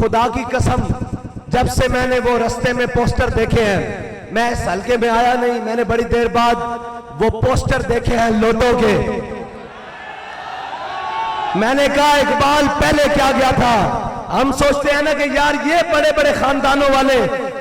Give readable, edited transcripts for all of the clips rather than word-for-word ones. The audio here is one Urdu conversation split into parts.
خدا کی قسم جب سے میں نے وہ رستے میں پوسٹر دیکھے ہیں، میں اس حلقے میں آیا نہیں، میں نے بڑی دیر بعد وہ پوسٹر دیکھے ہیں لوٹوں کے، میں نے کہا اقبال پہلے کیا گیا تھا؟ ہم سوچتے ہیں نا کہ یار یہ بڑے بڑے خاندانوں والے،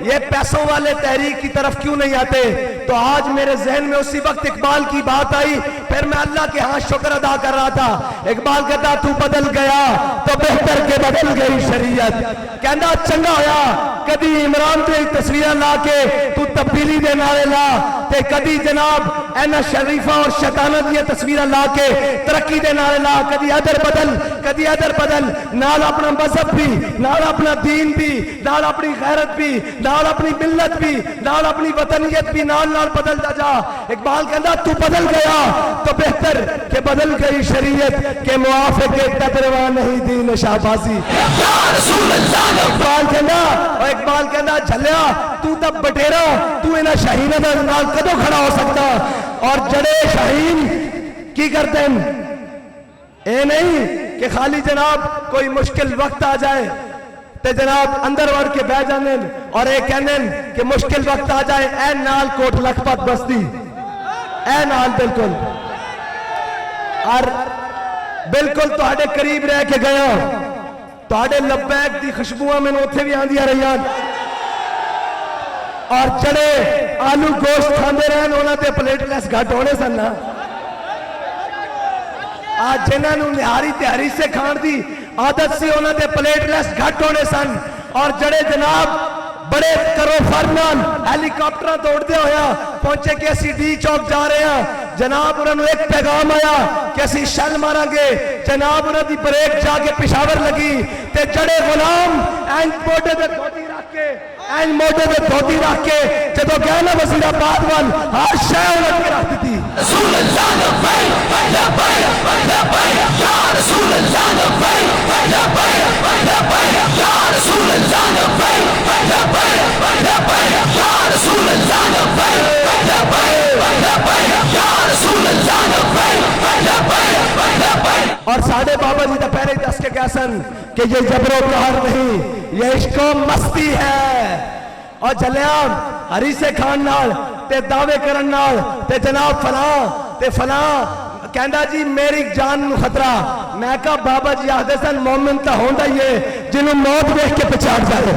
یہ پیسوں والے تحریک کی طرف کیوں نہیں آتے؟ تو آج میرے ذہن میں اسی وقت اقبال کی بات آئی، پھر میں اللہ کے ہاں شکر ادا کر رہا تھا۔ اقبال کہتا تو بدل گیا تو بہتر کے بدل گئی شریعت، کہنا چنگا ہویا کدی عمران دی تصویریں لا کے تو تبدیلی دے نعرے لا، تے کدی جناب اینا شریفہ اور شیطانہ دی تصویریں لا کے ترقی دے نعرے لا، کدی ادھر بدل کدی ادھر بدل، نال اپنا مذہب بھی، نال اپنا دین بھی، نال اپنی غیرت بھی، نال اپنی ملت بھی، نال اپنی وطنیت بھی نال نال بدلتا جا۔ اقبال کہتا تو بدل گیا تو بہتر کہ بدل گئی شریعت، کے موافق تدروا نہیں دین شہبازی۔ اقبال کہتا جھلیا تو تب بٹیرا، تو انہا شاہینہ دا نال کدو کھڑا ہو سکتا؟ اور جڑے شاہین کی کرتے ہیں اے نہیں کہ خالی جناب کوئی مشکل وقت آ جائے تے جناب اندر وڑ کے بہ جانے اور اے کہنے کہ مشکل وقت آ جائے اے نال کوٹ لکھپت بستی، اے نال بالکل، اور بالکل توڑے قریب رہ کے گیا، توڑے لبیک دی خوشبوہ میں نوتھے بھی آن دیا رہیان، اور جڑے آلو گوشت کھاندے رہن ہونا تے پلیٹ لیس گھٹ ہونے سننا، آج جنہاں نوں نہاری تہاری سے کھان دی عادت سے ہونا تے پلیٹ لیس گھٹ ہونے سن، اور جڑے جناب بڑے کرو فرمان ہیلی کاپٹرہ دوڑ دیا ہویا پہنچے کہ اسی ڈی چوک جا رہے ہیں، جناب انہوں نے ایک پیغام آیا کہ اسی شل مارا گے، جناب انہوں دی بریک جا کے پشاور لگی تے جڑے غلام این موٹے دے دھوتی رکھ کے این موٹے دے دھوتی رکھ کے جدو گیا نا وزیر آباد وال ہر شے انہوں کے رکھتی تھی۔ رسول اللہ لبیک لبیک لبیک یا رسول اللہ لبیک لبیک لبیک یا رسول اللہ لبیک لبیک لبیک یا رسول اللہ لبیک لبیک لبیک یا رسول اللہ لبیک لبیک لبیک۔ اور ساڑھے بابا جی دا پہرے دس کے کہسن کہ یہ جبر و قہر نہیں، یہ عشق و مستی ہے، اور جلیان حریث خان نال تے دعوے کرن نال تے جناب فلاں تے فلاں کہندا جی میری جان خطرہ، میں کہا بابا جی آدھے سن مومن تا ہوندہ یہ جنہوں موت دیکھ کے پچھاڑ جائے۔